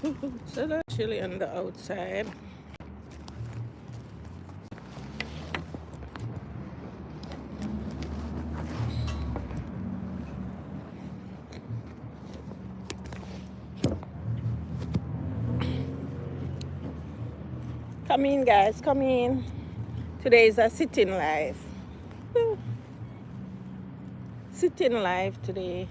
So that's chilly on the outside. Come in, guys, come in. Today is a sitting live. Sitting live today.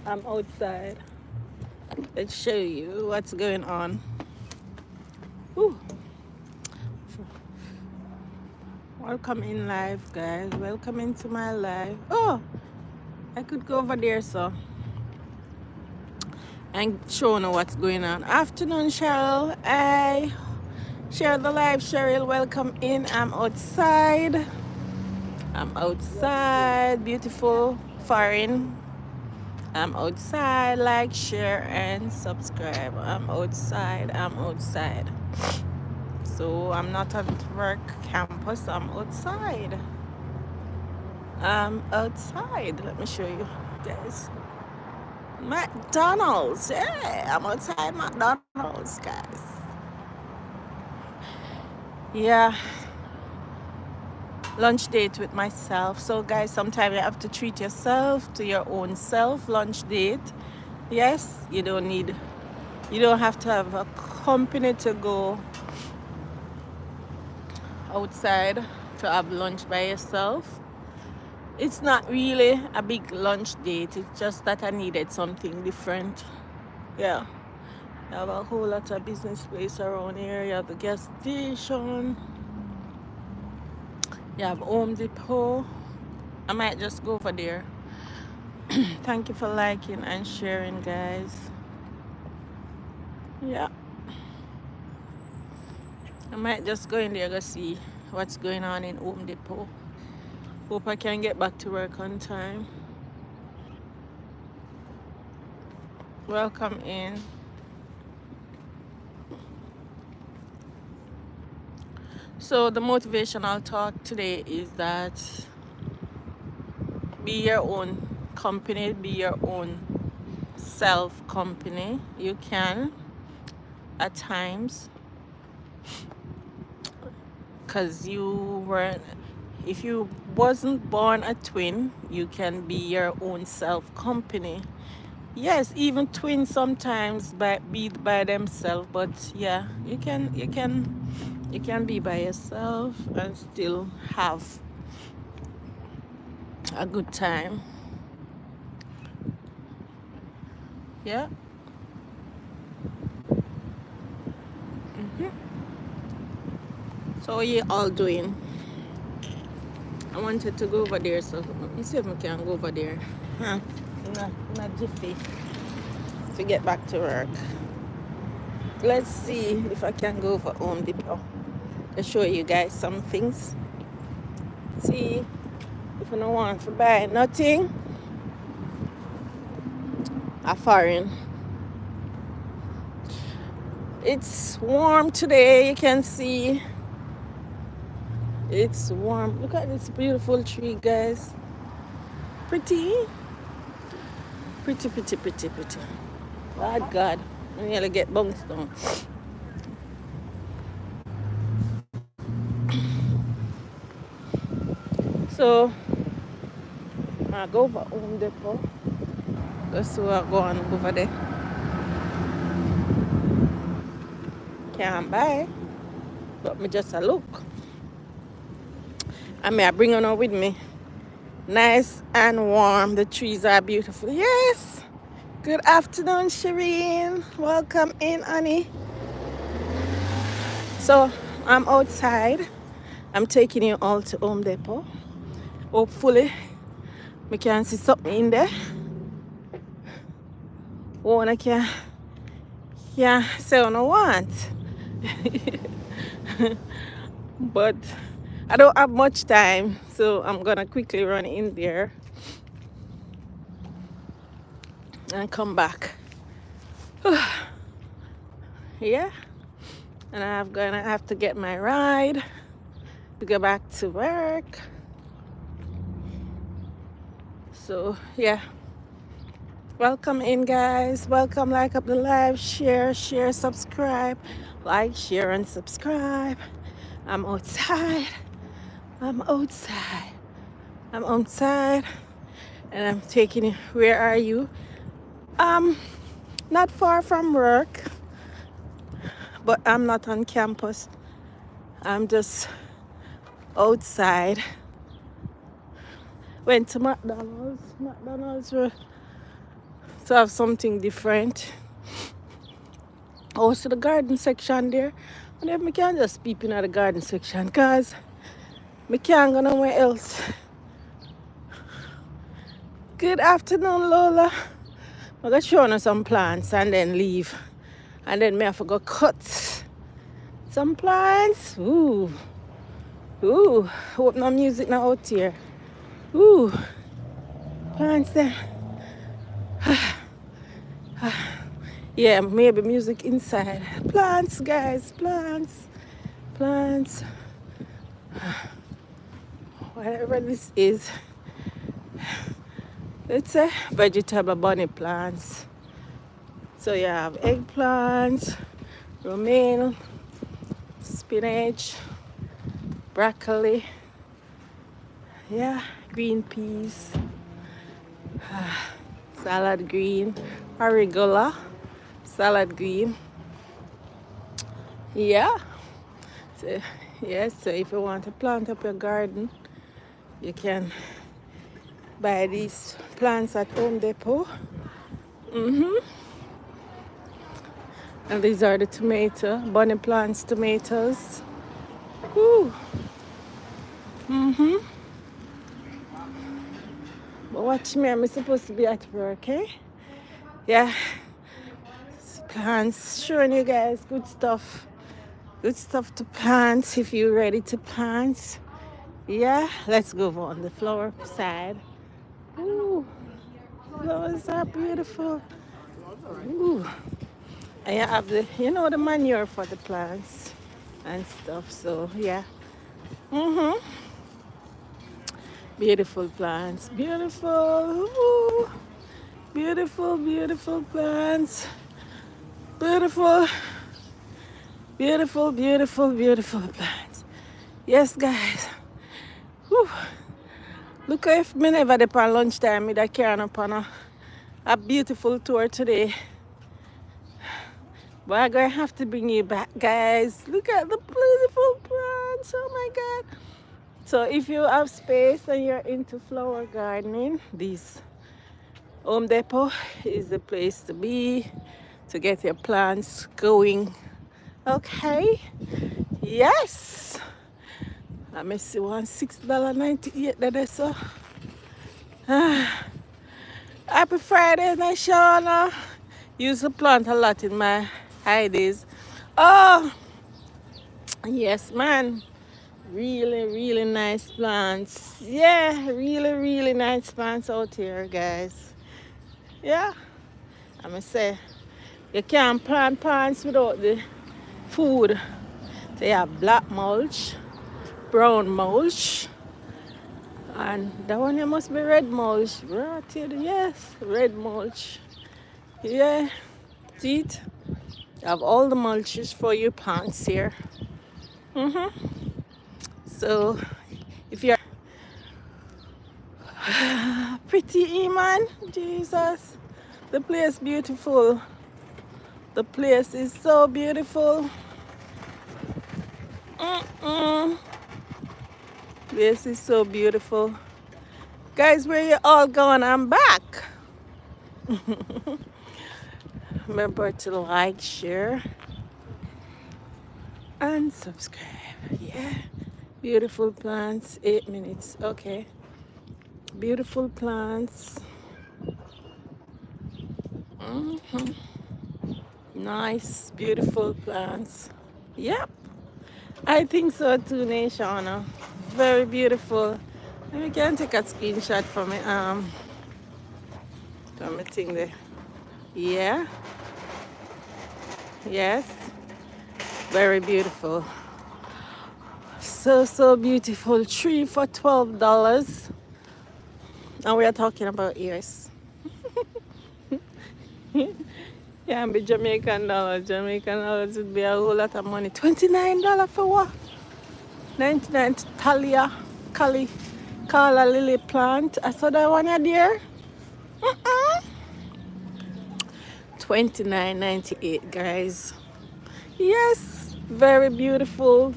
I'm outside. Let's show you what's going on. Whew. Welcome in live, guys. Welcome into my live. Oh, I could go over there, so and show you what's going on. Afternoon, Cheryl. I share the live, Cheryl. Welcome in. I'm outside. I'm outside. Beautiful foreign. I'm outside. Like, share, and subscribe. I'm outside. I'm outside. So I'm not at work campus. I'm outside. I'm outside. Let me show you, guys. McDonald's. Yeah, I'm outside McDonald's, guys. Yeah, lunch date with myself. So, guys, sometimes you have to treat yourself to your own self. Lunch date. Yes, you don't have to have a company to go outside to have lunch by yourself. It's not really a big lunch date. It's just that I needed something different. Yeah. I have a whole lot of business place around here. You have the gas station. You have Home Depot. I might just go over there. Thank you for liking and sharing, guys. Yeah. I might just go in there to see what's going on in Home Depot. Hope I can get back to work on time. Welcome in. So the motivational talk today is that be your own company, be your own self company. You can at times, because if you wasn't born a twin, you can be your own self company. Yes, even twins sometimes be by themselves, but yeah, you can be by yourself and still have a good time. Yeah. So what you all doing? I wanted to go over there, so let me see if I can go over there. Huh? In a jiffy to get back to work. Let's see if I can go over Home Depot to show you guys some things. See if you don't want to buy nothing. A foreign. It's warm today. You can see it's warm. Look at this beautiful tree, guys. Pretty. Oh God, I nearly get bounced down. So I go over Home Depot. That's where I go on over there. Can't buy, but me just a look. I may I bring on with me. Nice and warm. The trees are beautiful. Yes. Good afternoon, Shireen. Welcome in, honey. So I'm outside. I'm taking you all to Home Depot. Hopefully, we can see something in there. Oh, and I can say what I want. But I don't have much time, so I'm gonna quickly run in there and come back. Yeah, and I'm gonna have to get my ride to go back to work. So yeah, Welcome in, guys. Welcome. Like up the live, share, subscribe. Like, share, and subscribe. I'm outside. I'm outside. I'm outside. And I'm taking you. Where are you? Not far from work, but I'm not on campus. I'm just outside. Went to McDonald's. McDonald's were to have something different. Also the garden section there. And if I can just peep in at the garden section, cause I can't go nowhere else. Good afternoon, Lola. I'm gonna show you some plants and then leave. And then me have to go cut some plants. Ooh. Hope no music now out here. Ooh. Plants there. Yeah, maybe music inside. Plants, guys, plants. Whatever this is. It's a vegetable bunny plants. So you have eggplants, romaine, spinach, broccoli, yeah, green peas, salad green, arugula, salad green. Yeah. So, yes, so if you want to plant up your garden, you can buy these plants at Home Depot. And these are the tomato, bunny plants, tomatoes. Woo. But watch me, I'm supposed to be at work, eh? Yeah. Plants, showing you guys good stuff. Good stuff to plant if you're ready to plant. Yeah, let's go on the flower side. Ooh, flowers are beautiful. Ooh. And you have the, the manure for the plants and stuff. So yeah. Beautiful plants. Beautiful. Ooh. Beautiful plants. Beautiful plants. Yes, guys. Whew. Look if me never did on lunchtime, me that carrying up on a beautiful tour today. But I'm going to have to bring you back, guys. Look at the beautiful plants. Oh, my God. So if you have space and you're into flower gardening, this Home Depot is the place to be to get your plants going. Okay? Yes. Let me see, one $6.98 that so. Happy Friday, Nashana. Used to plant a lot in my high days. Oh, yes, man. Really nice plants. Yeah, really nice plants out here, guys. Yeah, I'm gonna say you can't plant plants without the food. They have black mulch, brown mulch, and that one here must be red mulch. Right here, yes, red mulch. Yeah, teeth. You have all the mulches for your plants here. So if you're pretty, man, Jesus, the place beautiful. The place is so beautiful. This is so beautiful. Guys, where you all going? I'm back. Remember to like, share, and subscribe. Yeah. Beautiful plants. 8 minutes. Okay. Beautiful plants. Nice, beautiful plants. Yep. I think so too, Nashana. Very beautiful. And we can take a screenshot from my thing there. Yeah. Yes. Very beautiful. So beautiful. 3 for $12. And we are talking about ears. Yeah, be Jamaican dollars. Jamaican dollars would be a whole lot of money. $29 for what? 99 Talia, Kali, Kala Lily plant. I saw that one there. 29.98, guys. Yes, very beautiful.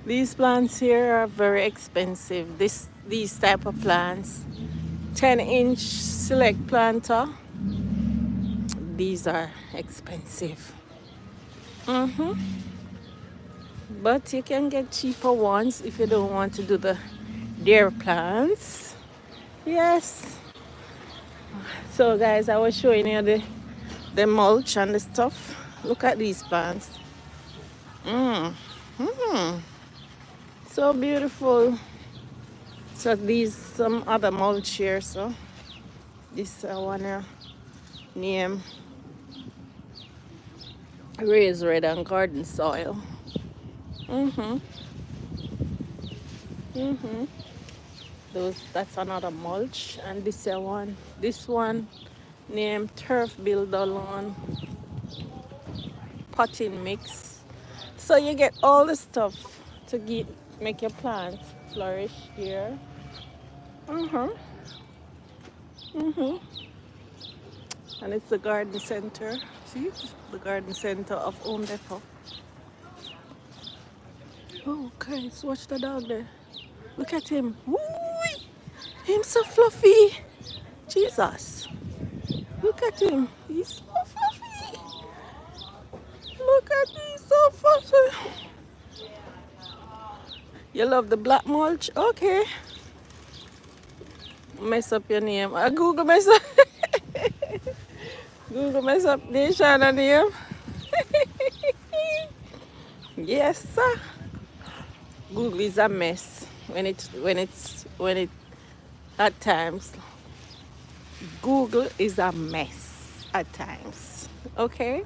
These plants here are very expensive. These type of plants. 10-inch select planter. These are expensive. But you can get cheaper ones if you don't want to do the dare plants. Yes. So guys, I was showing you the mulch and the stuff. Look at these plants. So beautiful. So these some other mulch here. So this I wanna name raised red and garden soil. That's another mulch, and this one named turf builder lawn potting mix. So you get all the stuff to make your plants flourish here. And it's the garden center. See, the garden center of Home Depot. Oh, guys, watch the dog there. Look at him. Woo! Him so fluffy. Jesus. Look at him. He's so fluffy. Look at him, so fluffy. You love the black mulch? Okay. Mess up your name. Google mess up. Google mess up the Shana name. Yes, sir. Google is a mess when it at times. Google is a mess at times. Okay?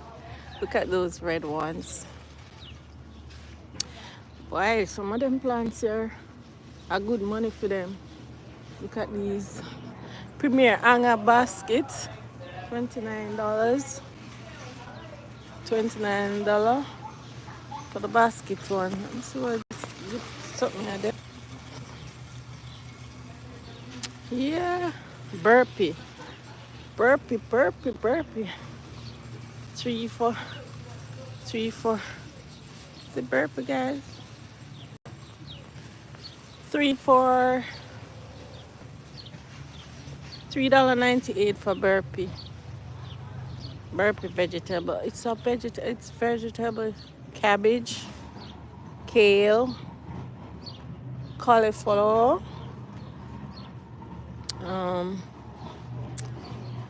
Look at those red ones. Why some of them plants here are good money for them. Look at these Premier hanger baskets. $29. $29 for the basket one. Let me see what something like that. Yeah. Burpee. Burpee. 3 for the burpee, guys. 3.98 for burpee. Burpee vegetable. It's vegetable. Cabbage, kale, cauliflower.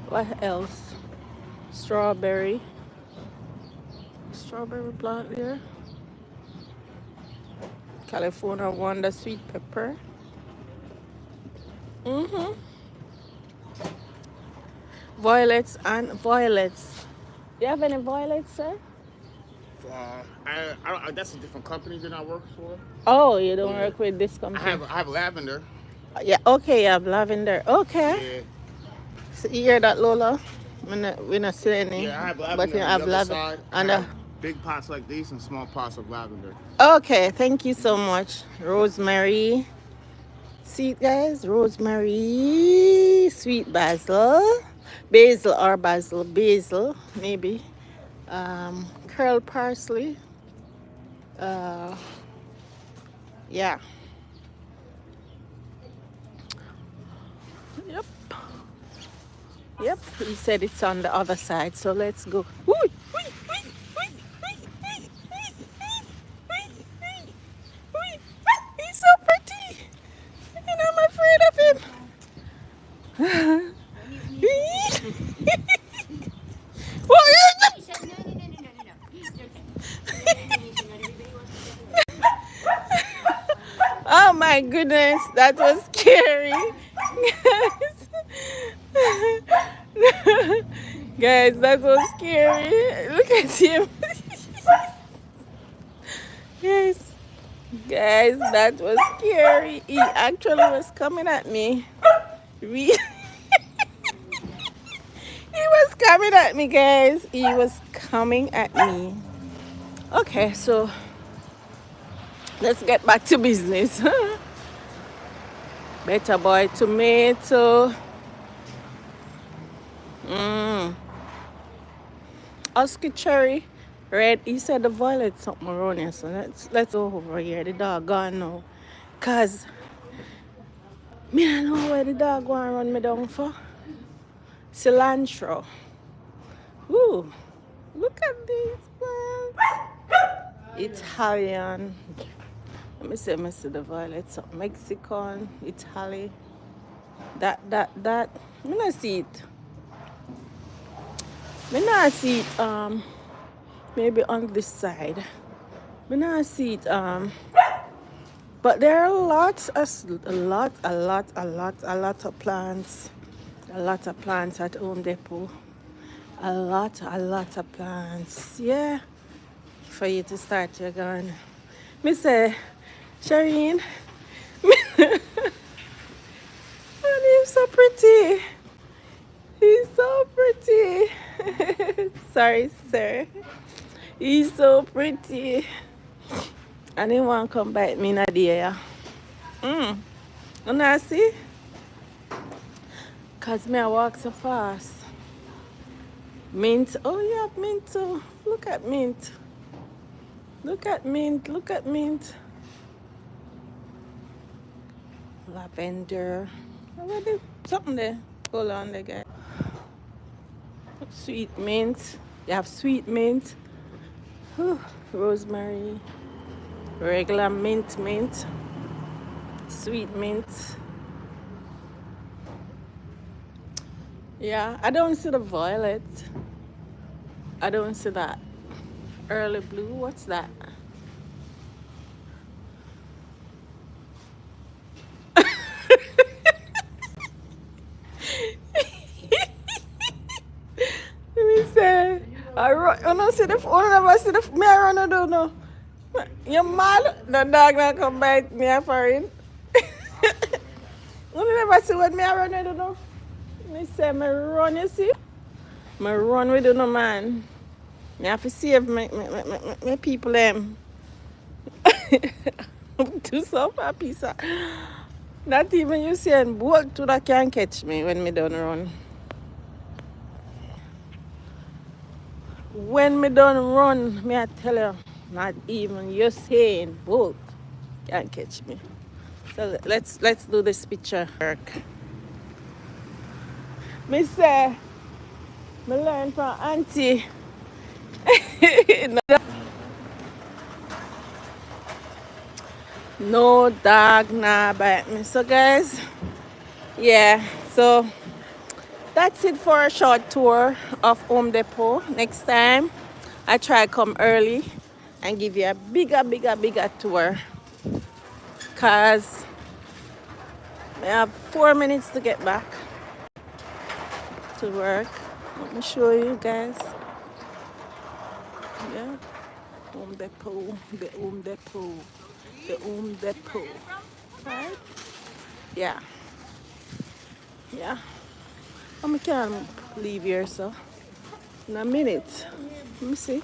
What else? Strawberry plant there. California Wonder sweet pepper. Violets. You have any violets, sir? That's a different company than I work for. Oh, you don't work with this company? I have lavender. Yeah, okay, you have lavender. Okay. Yeah. So you hear that, Lola? We're not saying any. Yeah, I have lavender. But you have lavender. And big pots like these and small pots of lavender. okay, thank you so much. Rosemary. See, guys, rosemary, sweet basil, basil, maybe. Curl parsley. Yeah. Yep. He said it's on the other side, so let's go. He's so pretty, and I'm afraid of him. Oh my goodness, that was scary. Guys, that was scary. Look at him. Guys, that was scary. He actually was coming at me. He was coming coming at me, guys. He was coming at me. Okay, so let's get back to business. Better boy tomato. Oscar cherry. Red. He said the violet something around here. So let's go over here. The dog gone now. Cause me I know where the dog want to run me down for. Cilantro. Ooh. Look at these plants. Italian. Let me see the violet. So Mexican, Italy. That. Me not see it. Me not see it. Maybe on this side. Me not see it. But there are a lot of plants. A lot of plants at Home Depot. A lot of plants. Yeah. For you to start your garden. Me say, Shireen. And he's so pretty. He's so pretty. Sorry, sir. He's so pretty. And he won't come bite me in a day, yeah. And I see? Because me I walk so fast. Mint. Oh, you have mint too. Look at mint. Look at mint. Look at mint. Lavender. Already something there. Hold on there, guys. Sweet mint. You have sweet mint. Whew. Rosemary. Regular mint. Sweet mint. Yeah, I don't see the violet. I don't see that. Early blue, what's that? Let me say, I don't see the, one of us see the, me I run, I don't know. You mad? The dog not come bite me a foreign. You never see what me I run, I don't know. Me say, me run, you see? Me run with no man. Me have to save my people them. Do some for a piece of. Not even you see and bolt to that can catch me when me done run. When me done run, me I tell you, not even you saying bolt can't catch me. So let's do this picture work. Me say, me learn from auntie. No dog nah bite me. So guys, yeah, so that's it for a short tour of Home Depot. Next time I try come early and give you a bigger tour, cause I have 4 minutes to get back to work. Let me show you guys. Yeah, Home Depot, the Home Depot, the Home Depot, right? Yeah. I can't leave here, so in a minute. Let me see.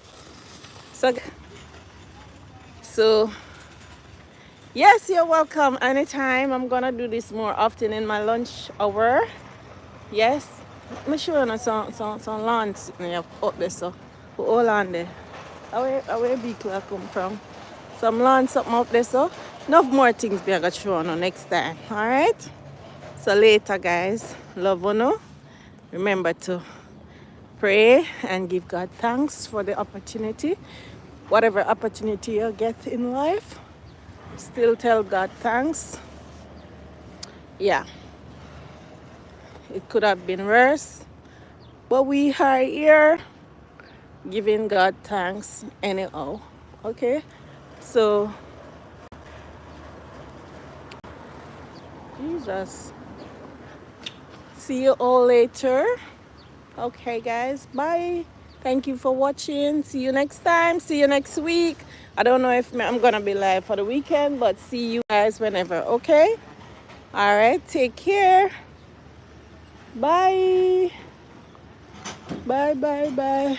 So yes, you're welcome anytime. I'm gonna do this more often in my lunch hour. Yes. Let me show you some land sitting up there, so hold on there. Where big clock come from? Some land something up there, so enough more things we are gonna show you next time. Alright? So later guys. Love you know. Remember to pray and give God thanks for the opportunity. Whatever opportunity you get in life, still tell God thanks. Yeah. It could have been worse, but we are here giving God thanks anyhow. Okay? So, Jesus. See you all later. Okay, guys. Bye. Thank you for watching. See you next time. See you next week. I don't know if I'm going to be live for the weekend, but see you guys whenever. Okay? All right. Take care. Bye. Bye, bye, bye.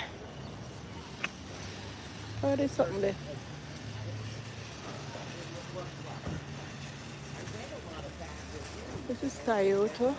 Oh, there's something there. This is Toyota.